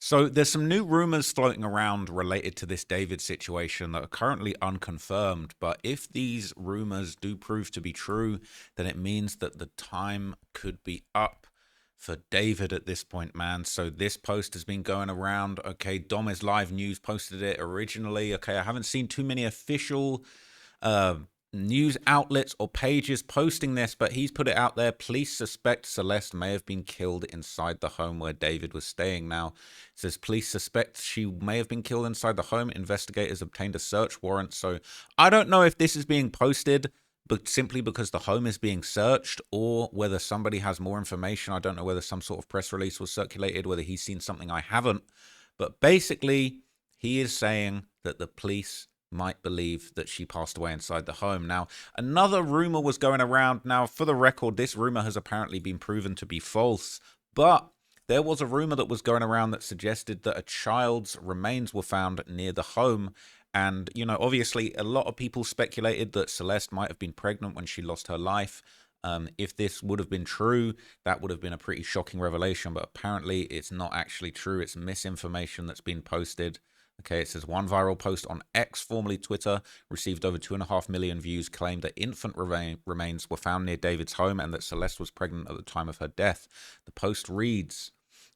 So there's some new rumors floating around related to this David situation that are currently unconfirmed. But if these rumors do prove to be true, then it means that the time could be up for David at this point, man. So this post has been going around. Okay, Dom is Live News posted it originally. Okay, I haven't seen too many official uh, news outlets or pages posting this, but he's put it out there. Police suspect Celeste may have been killed inside the home where David was staying. Now, it says police suspect she may have been killed inside the home. Investigators obtained a search warrant. So I don't know if this is being posted but simply because the home is being searched, or whether somebody has more information. I don't know whether some sort of press release was circulated, whether he's seen something I haven't. But basically, he is saying that the police might believe that she passed away inside the home. Now, another rumor was going around. Now, for the record, this rumor has apparently been proven to be false, but there was a rumor that was going around that suggested that a child's remains were found near the home. And, you know, obviously, a lot of people speculated that Celeste might have been pregnant when she lost her life. If this would have been true, that would have been a pretty shocking revelation. But apparently, it's not actually true. It's misinformation that's been posted. Okay, it says one viral post on X, formerly Twitter, received over 2.5 million views, claimed that infant remains were found near David's home and that Celeste was pregnant at the time of her death. The post reads,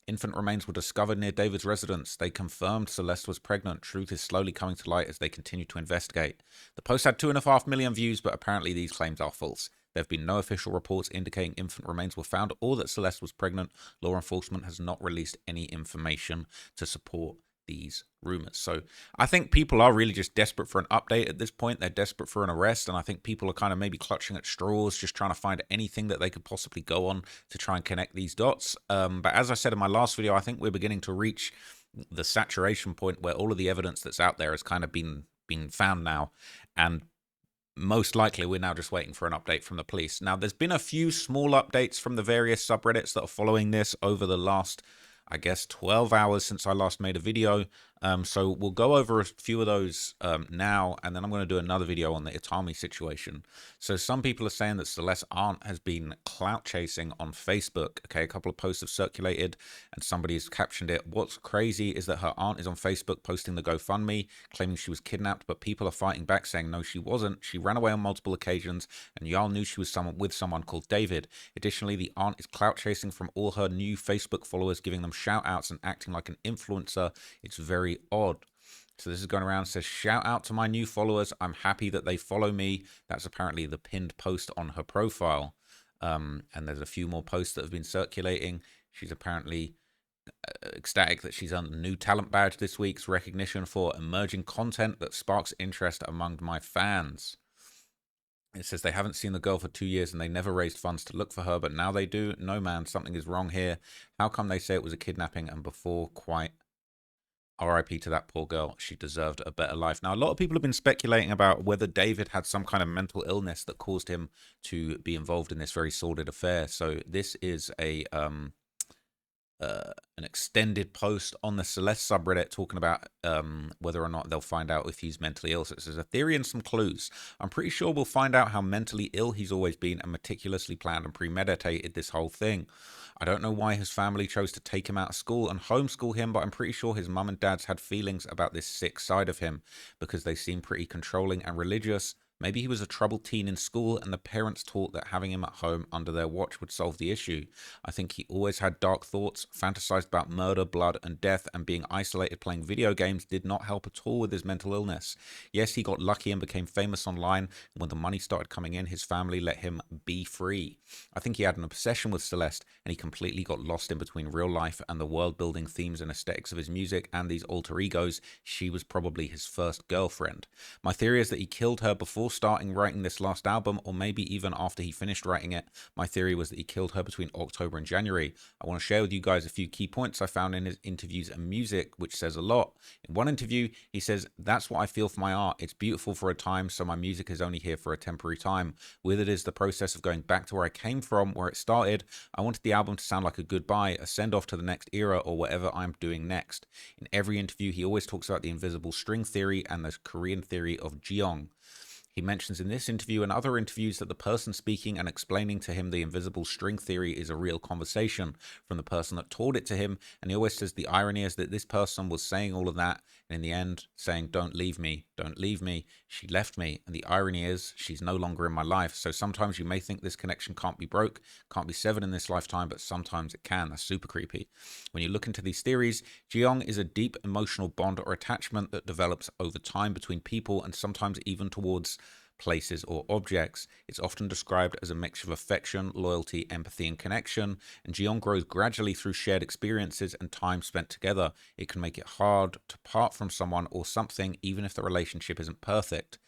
infant remains were discovered near David's residence. They confirmed Celeste was pregnant. Truth is slowly coming to light as they continue to investigate. The post had 2.5 million views, but apparently these claims are false. There have been no official reports indicating infant remains were found or that Celeste was pregnant. Law enforcement has not released any information to support these rumors. So I think people are really just desperate for an update at this point. They're desperate for an arrest, and I think people are kind of maybe clutching at straws, just trying to find anything that they could possibly go on to try and connect these dots. But as I said in my last video, I think we're beginning to reach the saturation point where all of the evidence that's out there has kind of been found now, and most likely we're now just waiting for an update from the police. Now, there's been a few small updates from the various subreddits that are following this over the last, I guess, 12 hours since I last made a video. So we'll go over a few of those now, and then I'm going to do another video on the Itami situation. So some people are saying that Celeste's aunt has been clout chasing on Facebook. Okay, a couple of posts have circulated, and somebody's captioned it. What's crazy is that her aunt is on Facebook posting the GoFundMe, claiming she was kidnapped, but people are fighting back saying no, she wasn't. She ran away on multiple occasions, and y'all knew she was with someone called David. Additionally, the aunt is clout chasing from all her new Facebook followers, giving them shout outs and acting like an influencer. It's very odd. So this is going around, says, shout out to my new followers. I'm happy that they follow me. That's apparently the pinned post on her profile. And there's a few more posts that have been circulating. She's apparently ecstatic that she's earned a new talent badge this week's recognition for emerging content that sparks interest among my fans. It says they haven't seen the girl for 2 years and they never raised funds to look for her, but now they do. No, man, something is wrong here. How come they say it was a kidnapping and before quite RIP to that poor girl. She deserved a better life. Now, a lot of people have been speculating about whether David had some kind of mental illness that caused him to be involved in this very sordid affair. So this is an extended post on the Celeste subreddit talking about whether or not they'll find out if he's mentally ill. So it says, a theory and some clues. I'm pretty sure we'll find out how mentally ill he's always been and meticulously planned and premeditated this whole thing. I don't know why his family chose to take him out of school and homeschool him, but I'm pretty sure his mum and dad's had feelings about this sick side of him because they seem pretty controlling and religious. Maybe he was a troubled teen in school and the parents taught that having him at home under their watch would solve the issue. I think he always had dark thoughts, fantasized about murder, blood, and death, and being isolated playing video games did not help at all with his mental illness. Yes, he got lucky and became famous online, and when the money started coming in, his family let him be free. I think he had an obsession with Celeste, and he completely got lost in between real life and the world-building themes and aesthetics of his music and these alter egos. She was probably his first girlfriend. My theory is that he killed her before starting writing this last album, or maybe even after he finished writing it. My theory was that he killed her between October and January. I want to share with you guys a few key points I found in his interviews and music, which says a lot. In one interview, he says, that's what I feel for my art. It's beautiful for a time, so my music is only here for a temporary time. With it is the process of going back to where I came from, where it started. I wanted the album to sound like a goodbye, a send-off to the next era, or whatever I'm doing next. In every interview, he always talks about the invisible string theory and the Korean theory of jeong. He mentions in this interview and other interviews that the person speaking and explaining to him the invisible string theory is a real conversation from the person that taught it to him. And he always says the irony is that this person was saying all of that and in the end saying, don't leave me, don't leave me. She left me. And the irony is she's no longer in my life. So sometimes you may think this connection can't be broke, can't be severed in this lifetime, but sometimes it can. That's super creepy. When you look into these theories, Jeong is a deep emotional bond or attachment that develops over time between people and sometimes even towards places or objects. It's often described as a mixture of affection, loyalty, empathy, and connection, and Jeong grows gradually through shared experiences and time spent together. It can make it hard to part from someone or something, even if the relationship isn't perfect.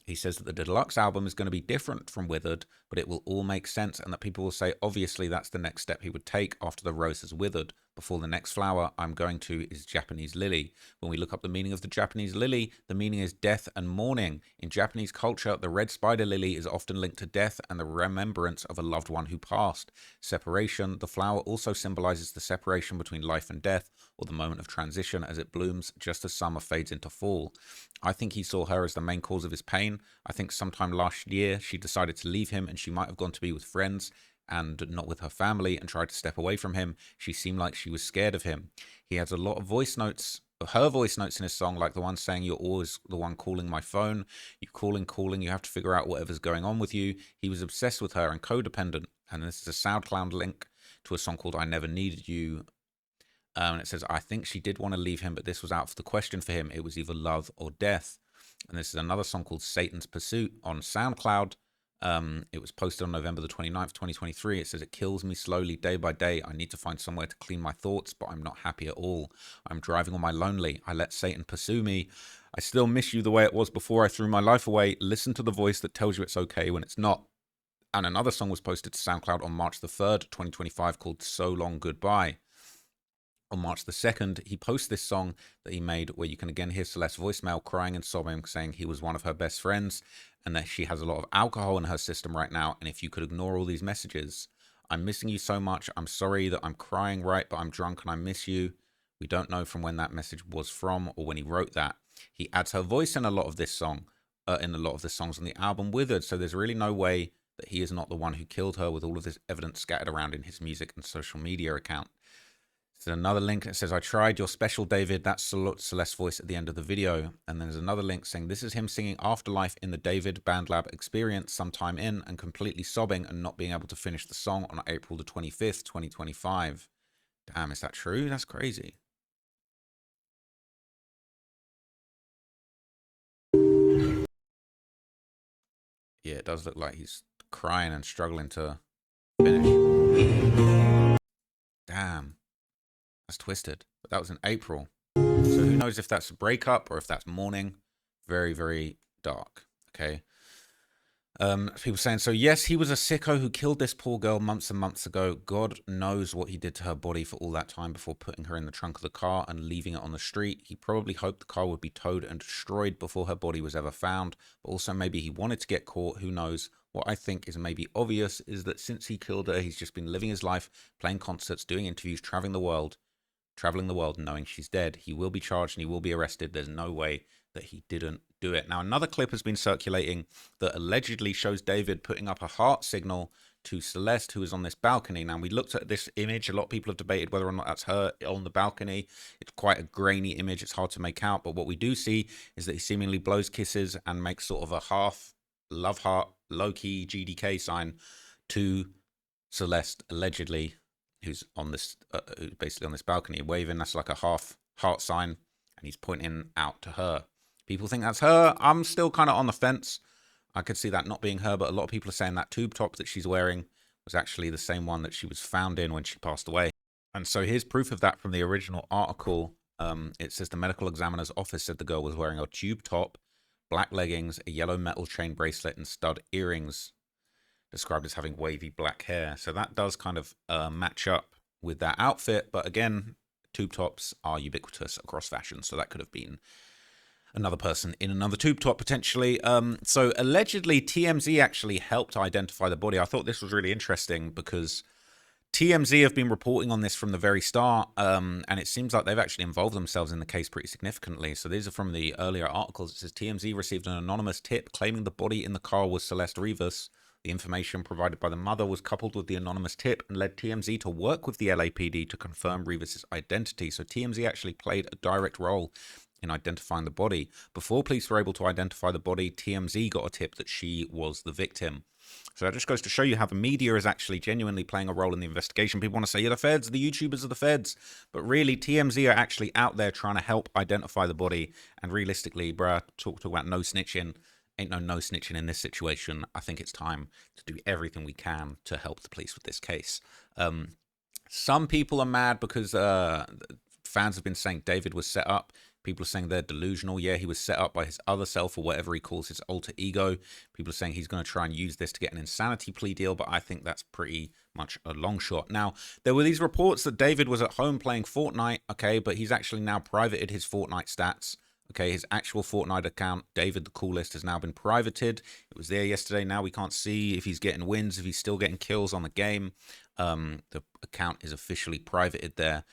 He says that the deluxe album is going to be different from Withered, but it will all make sense, and that people will say, obviously, that's the next step he would take after the rose has withered. Before the next flower I'm going to is Japanese lily. When we look up the meaning of the Japanese lily, the meaning is death and mourning. In Japanese culture, the red spider lily is often linked to death and the remembrance of a loved one who passed. Separation, the flower also symbolizes the separation between life and death, or the moment of transition as it blooms just as summer fades into fall. I think he saw her as the main cause of his pain. I think sometime last year she decided to leave him and she might have gone to be with friends and not with her family and tried to step away from him. She seemed like she was scared of him. He has a lot of voice notes, her voice notes in his song, like the one saying, you're always the one calling my phone. You calling, you have to figure out whatever's going on with you. He was obsessed with her and codependent. And this is a SoundCloud link to a song called I Never Needed You. And it says, I think she did want to leave him, but this was out of the question for him. It was either love or death. And this is another song called Satan's Pursuit on SoundCloud. It was posted on November the 29th, 2023. It says, it kills me slowly day by day. I need to find somewhere to clean my thoughts, but I'm not happy at all. I'm driving on my lonely. I let Satan pursue me. I still miss you the way it was before I threw my life away. Listen to the voice that tells you it's okay when it's not. And another song was posted to SoundCloud on March the 3rd, 2025 called So Long Goodbye. On March the 2nd, he posts this song that he made where you can again hear Celeste's voicemail crying and sobbing, saying he was one of her best friends and that she has a lot of alcohol in her system right now. And if you could ignore all these messages, I'm missing you so much. I'm sorry that I'm crying, right? But I'm drunk and I miss you. We don't know from when that message was from or when he wrote that. He adds her voice in a lot of this song, in a lot of the songs on the album Withered. So there's really no way that he is not the one who killed her with all of this evidence scattered around in his music and social media account. There's another link that says, I tried your special, David. That's Celeste's voice at the end of the video. And then there's another link saying, this is him singing Afterlife in the David BandLab experience sometime in and completely sobbing and not being able to finish the song on April the 25th, 2025. Damn, is that true? That's crazy. Yeah, it does look like he's crying and struggling to finish. Damn. That's twisted, but that was in April. So who knows if that's a breakup or if that's mourning. Very, very dark. Okay. People saying, so yes, he was a sicko who killed this poor girl months and months ago. God knows what he did to her body for all that time before putting her in the trunk of the car and leaving it on the street. He probably hoped the car would be towed and destroyed before her body was ever found. But also maybe he wanted to get caught. Who knows? What I think is maybe obvious is that since he killed her, he's just been living his life, playing concerts, doing interviews, traveling the world knowing she's dead. He will be charged and he will be arrested. There's no way that he didn't do it. Now, another clip has been circulating that allegedly shows David putting up a heart signal to Celeste, who is on this balcony. Now, we looked at this image. A lot of people have debated whether or not that's her on the balcony. It's quite a grainy image. It's hard to make out. But what we do see is that he seemingly blows kisses and makes sort of a half love heart, low-key GDK sign to Celeste, allegedly, who's on this basically on this balcony waving. That's like a half heart sign, and he's pointing out to her. People think that's her. I'm still kind of on the fence. I could see that not being her, but a lot of people are saying that tube top that she's wearing was actually the same one that she was found in when she passed away. And so here's proof of that from the original article. It says the medical examiner's office said the girl was wearing a tube top, black leggings, a yellow metal chain bracelet, and stud earrings, described as having wavy black hair. So that does kind of match up with that outfit. But again, tube tops are ubiquitous across fashion. So that could have been another person in another tube top potentially. So allegedly TMZ actually helped identify the body. I thought this was really interesting because TMZ have been reporting on this from the very start, and it seems like they've actually involved themselves in the case pretty significantly. So these are from the earlier articles. It says TMZ received an anonymous tip claiming the body in the car was Celeste Rivas. The information provided by the mother was coupled with the anonymous tip and led TMZ to work with the LAPD to confirm Rivas' identity. So TMZ actually played a direct role in identifying the body. Before police were able to identify the body, TMZ got a tip that she was the victim. So that just goes to show you how the media is actually genuinely playing a role in the investigation. People want to say, yeah, the feds, the YouTubers are the feds. But really, TMZ are actually out there trying to help identify the body. And realistically, bruh, talk about no snitching. Ain't no snitching in this situation. I think it's time to do everything we can to help the police with this case. Some people are mad because fans have been saying David was set up. People are saying they're delusional. Yeah, he was set up by his other self, or whatever he calls his alter ego. People are saying he's going to try and use this to get an insanity plea deal, but I think that's pretty much a long shot. Now, there were these reports that David was at home playing Fortnite, okay, but he's actually now privated his Fortnite stats. Okay, his actual Fortnite account, David the Coolest, has now been privated. It was there yesterday. Now we can't see if he's getting wins, if he's still getting kills on the game. The account is officially privated there.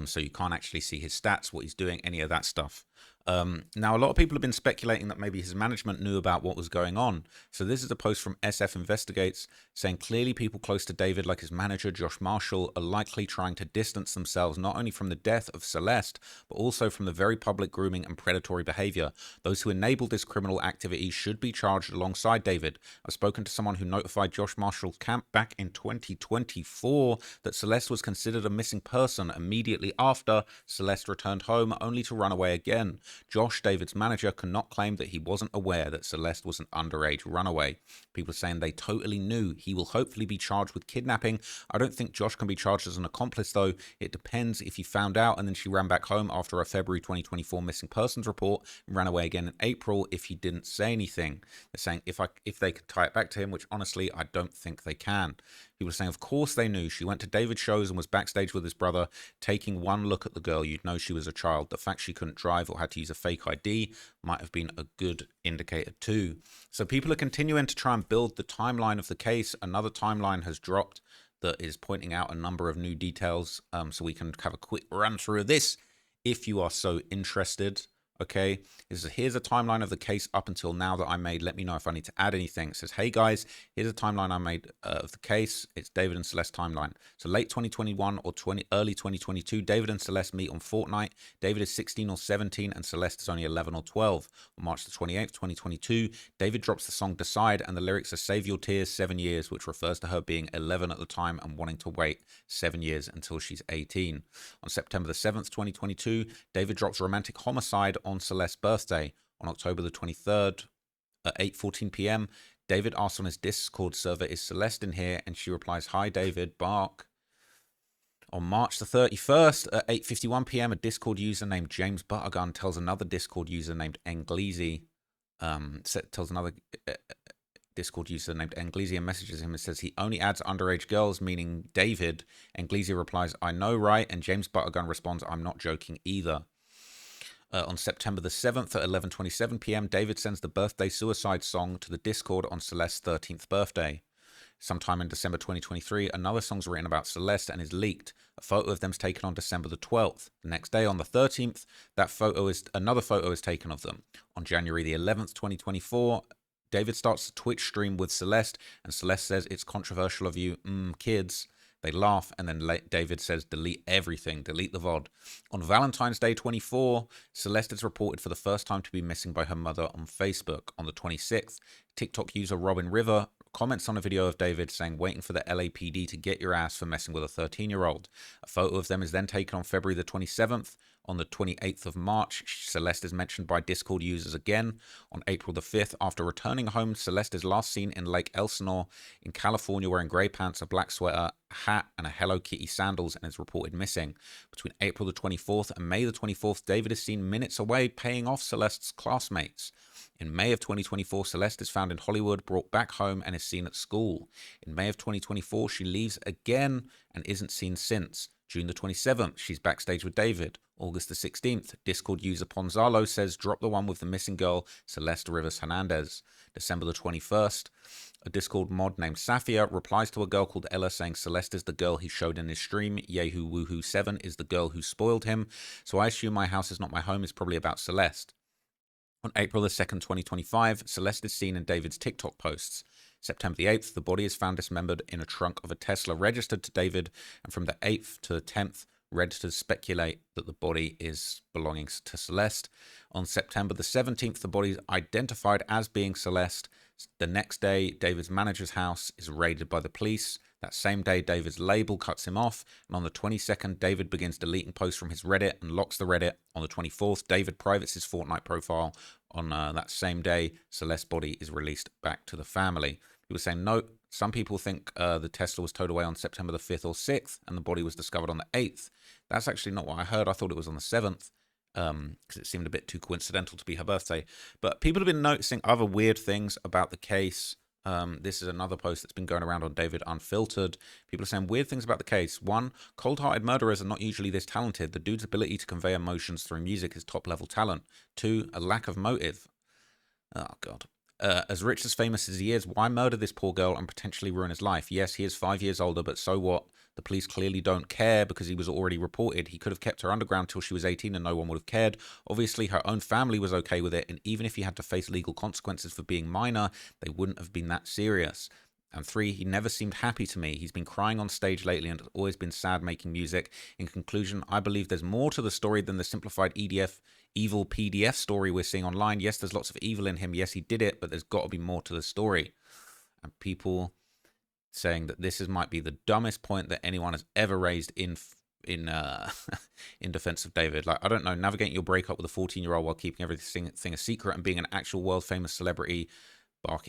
So you can't actually see his stats, what he's doing, any of that stuff. Now, a lot of people have been speculating that maybe his management knew about what was going on. So this is a post from SF Investigates saying clearly people close to David, like his manager, Josh Marshall, are likely trying to distance themselves not only from the death of Celeste, but also from the very public grooming and predatory behavior. Those who enabled this criminal activity should be charged alongside David. I've spoken to someone who notified Josh Marshall's camp back in 2024 that Celeste was considered a missing person immediately after Celeste returned home, only to run away again. Josh, David's manager, cannot claim that he wasn't aware that Celeste was an underage runaway. People are saying they totally knew. He will hopefully be charged with kidnapping. I don't think Josh can be charged as an accomplice, though. It depends if he found out and then she ran back home after a February 2024 missing persons report and ran away again in April if he didn't say anything. They're saying if they could tie it back to him, which honestly I don't think they can. People are saying, of course they knew. She went to David's shows and was backstage with his brother. Taking one look at the girl, you'd know she was a child. The fact she couldn't drive or had to use a fake ID might have been a good indicator too. So people are continuing to try and build the timeline of the case. Another timeline has dropped that is pointing out a number of new details. So we can have a quick run through of this if you are so interested. Okay, here's a timeline of the case up until now that I made. Let me know if I need to add anything. It says, hey guys, here's a timeline I made of the case. It's David and Celeste timeline. So late 2021 or early 2022, David and Celeste meet on Fortnite. David is 16 or 17 and Celeste is only 11 or 12. On March the 28th, 2022, David drops the song Decide and the lyrics are Save Your Tears 7 years, which refers to her being 11 at the time and wanting to wait 7 years until she's 18. On September the 7th, 2022, David drops Romantic Homicide on Celeste's birthday. On October the 23rd at 8:14 p.m., David asks on his Discord server, is Celeste in here? And she replies, hi David, bark. On March the 31st at 8:51 p.m., a Discord user named James Buttergun tells another Discord user named Englezi, Discord user named Englezi and messages him and says he only adds underage girls, meaning David. Englezi replies, I know, right? And James Buttergun responds, I'm not joking either. On September the 7th at 11:27 p.m., David sends the birthday suicide song to the Discord on Celeste's 13th birthday. Sometime in December 2023, another song's written about Celeste and is leaked. A photo of them's taken on December the 12th. The next day, on the 13th, another photo is taken of them. On January the 11th, 2024, David starts a Twitch stream with Celeste, and Celeste says, it's controversial of you, kids. They laugh, and then David says, delete everything, delete the VOD. On Valentine's Day 24, Celeste is reported for the first time to be missing by her mother on Facebook. On the 26th, TikTok user Robin River comments on a video of David saying, waiting for the LAPD to get your ass for messing with a 13-year-old. A photo of them is then taken on February the 27th. On the 28th of March, Celeste is mentioned by Discord users again. On April the 5th, after returning home, Celeste is last seen in Lake Elsinore in California wearing grey pants, a black sweater, a hat, and a Hello Kitty sandals, and is reported missing. Between April the 24th and May the 24th, David is seen minutes away paying off Celeste's classmates. In May of 2024, Celeste is found in Hollywood, brought back home, and is seen at school. In May of 2024, she leaves again and isn't seen since. June the 27th, she's backstage with David. August the 16th, Discord user Ponzalo says, drop the one with the missing girl, Celeste Rivas Hernandez. December the 21st, a Discord mod named Safia replies to a girl called Ella saying Celeste is the girl he showed in his stream. Yehu Woohoo 7 is the girl who spoiled him. So I assume my house is not my home is probably about Celeste. On April the 2nd, 2025, Celeste is seen in David's TikTok posts. September the 8th, the body is found dismembered in a trunk of a Tesla registered to David, and from the 8th to the 10th, Redditors speculate that the body is belonging to Celeste. On September the 17th, the body is identified as being Celeste. The next day, David's manager's house is raided by the police. That same day, David's label cuts him off. And on the 22nd, David begins deleting posts from his Reddit and locks the Reddit. On the 24th, David privates his Fortnite profile. On that same day, Celeste's body is released back to the family. He was saying, no, some people think the Tesla was towed away on September the 5th or 6th, and the body was discovered on the 8th. That's actually not what I heard. I thought it was on the 7th, because it seemed a bit too coincidental to be her birthday. But people have been noticing other weird things about the case. This is another post that's been going around on David Unfiltered. People are saying weird things about the case. One, cold-hearted murderers are not usually this talented. The dude's ability to convey emotions through music is top-level talent. Two, a lack of motive. Oh, God. As rich as famous as he is, why murder this poor girl and potentially ruin his life? Yes, he is 5 years older, but so what? The police clearly don't care because he was already reported. He could have kept her underground till she was 18 and no one would have cared. Obviously, her own family was okay with it, and even if he had to face legal consequences for being minor, they wouldn't have been that serious. And three, he never seemed happy to me. He's been crying on stage lately and has always been sad making music. In conclusion, I believe there's more to the story than the simplified evil PDF story we're seeing online. Yes, there's lots of evil in him. Yes, he did it, but there's got to be more to the story. And people saying that this might be the dumbest point that anyone has ever raised in defense of David. Like, I don't know, navigating your breakup with a 14-year-old while keeping everything a secret and being an actual world-famous celebrity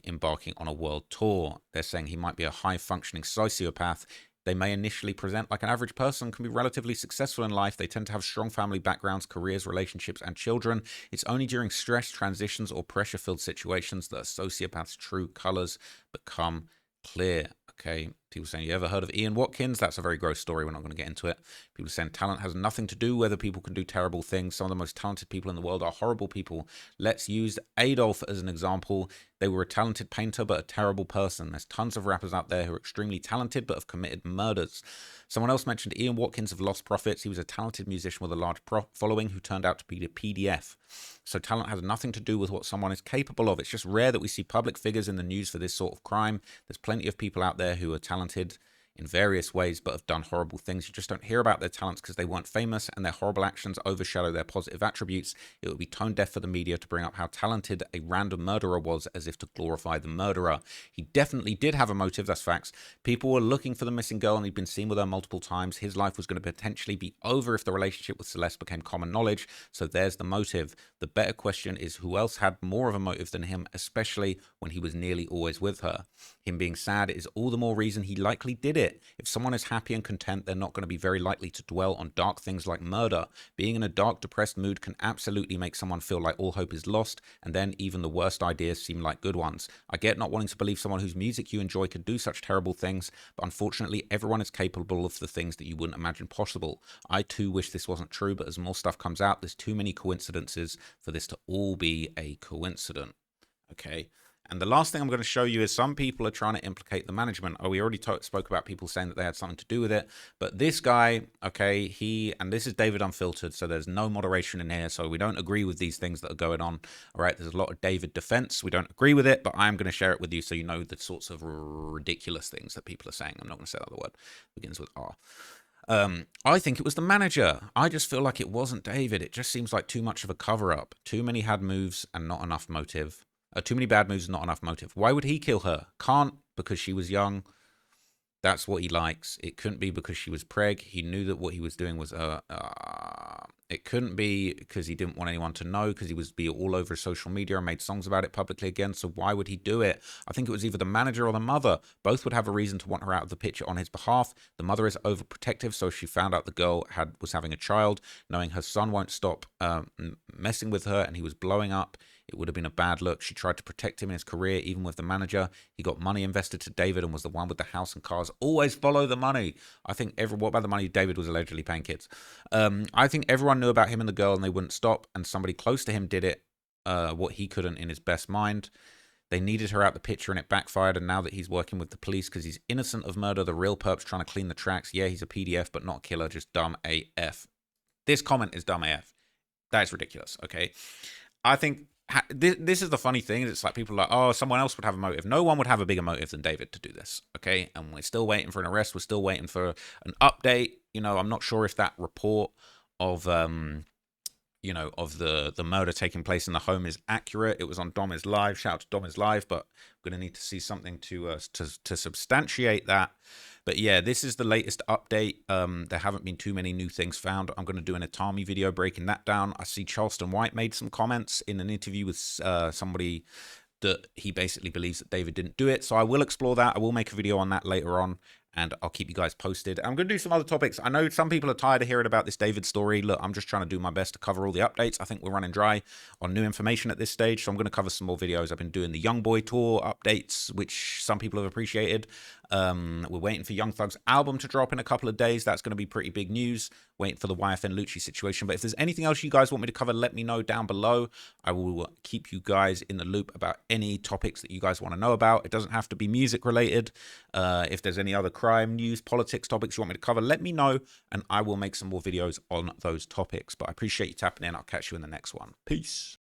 embarking on a world tour. They're saying he might be a high-functioning sociopath. They may initially present like an average person, can be relatively successful in life. They tend to have strong family backgrounds, careers, relationships, and children. It's only during stress, transitions, or pressure-filled situations that a sociopath's true colors become clear. Okay, people saying, you ever heard of Ian Watkins? That's a very gross story. We're not going to get into it. People saying talent has nothing to do whether people can do terrible things. Some of the most talented people in the world are horrible people. Let's use Adolf as an example. They were a talented painter, but a terrible person. There's tons of rappers out there who are extremely talented, but have committed murders. Someone else mentioned Ian Watkins of Lost Prophets. He was a talented musician with a large following who turned out to be the PDF. So talent has nothing to do with what someone is capable of. It's just rare that we see public figures in the news for this sort of crime. There's plenty of people out there who are talented in various ways but have done horrible things. You just don't hear about their talents because they weren't famous, and their horrible actions overshadow their positive attributes. It would be tone deaf for the media to bring up how talented a random murderer was as if to glorify the murderer. He definitely did have a motive, that's facts. People were looking for the missing girl and he'd been seen with her multiple times. His life was going to potentially be over if the relationship with Celeste became common knowledge, so there's the motive. The better question is who else had more of a motive than him, especially when he was nearly always with her. Him being sad is all the more reason he likely did it. If someone is happy and content, they're not going to be very likely to dwell on dark things like murder. Being in a dark, depressed mood can absolutely make someone feel like all hope is lost, and then even the worst ideas seem like good ones. I get not wanting to believe someone whose music you enjoy could do such terrible things, but unfortunately everyone is capable of the things that you wouldn't imagine possible. I too wish this wasn't true, but as more stuff comes out, there's too many coincidences for this to all be a coincidence. Okay. And the last thing I'm going to show you is some people are trying to implicate the management. Oh, we already spoke about people saying that they had something to do with it. But this guy, okay, and this is David Unfiltered, so there's no moderation in here. So we don't agree with these things that are going on. All right, there's a lot of David defense. We don't agree with it, but I'm going to share it with you so you know the sorts of ridiculous things that people are saying. I'm not going to say that other word. It begins with R. I think it was the manager. I just feel like it wasn't David. It just seems like too much of a cover-up. Too many had moves and not enough motive. Too many bad moves, not enough motive. Why would he kill her? Can't, because she was young. That's what he likes. It couldn't be because she was preg. He knew that what he was doing was... it couldn't be because he didn't want anyone to know, because he was be all over social media and made songs about it publicly again. So why would he do it? I think it was either the manager or the mother. Both would have a reason to want her out of the picture on his behalf. The mother is overprotective, so she found out the girl was having a child, knowing her son won't stop messing with her, and he was blowing up It would have been a bad look. She tried to protect him in his career, even with the manager. He got money invested to David and was the one with the house and cars. Always follow the money. I think what about the money David was allegedly paying kids? I think everyone knew about him and the girl and they wouldn't stop, and somebody close to him did it, what he couldn't in his best mind. They needed her out the picture and it backfired, and now that he's working with the police because he's innocent of murder, the real perp's trying to clean the tracks. Yeah, he's a PDF, but not a killer, just dumb AF. This comment is dumb AF. That is ridiculous, okay? I think this is the funny thing. It's like people are like, oh, someone else would have a motive. No one would have a bigger motive than David to do this, okay? And we're still waiting for an arrest. We're still waiting for an update. You know, I'm not sure if that report of you know, of the murder taking place in the home is accurate. It was on Dom is Live. Shout out to Dom is Live, but I'm going to need to see something to substantiate that. But yeah, this is the latest update. There haven't been too many new things found. I'm going to do an Itami video breaking that down. I see Charleston White made some comments in an interview with somebody that he basically believes that David didn't do it. So I will explore that. I will make a video on that later on, and I'll keep you guys posted. I'm going to do some other topics. I know some people are tired of hearing about this David story. Look, I'm just trying to do my best to cover all the updates. I think we're running dry on new information at this stage, so I'm going to cover some more videos. I've been doing the Young Boy Tour updates, which some people have appreciated. We're waiting for Young Thug's album to drop in a couple of days. That's going to be pretty big news. Waiting for the YFN Lucci situation. But if there's anything else you guys want me to cover, let me know down below. I will keep you guys in the loop about any topics that you guys want to know about. It doesn't have to be music related. If there's any other crime, news, politics topics you want me to cover, let me know, and I will make some more videos on those topics. But I appreciate you tapping in. I'll catch you in the next one. Peace.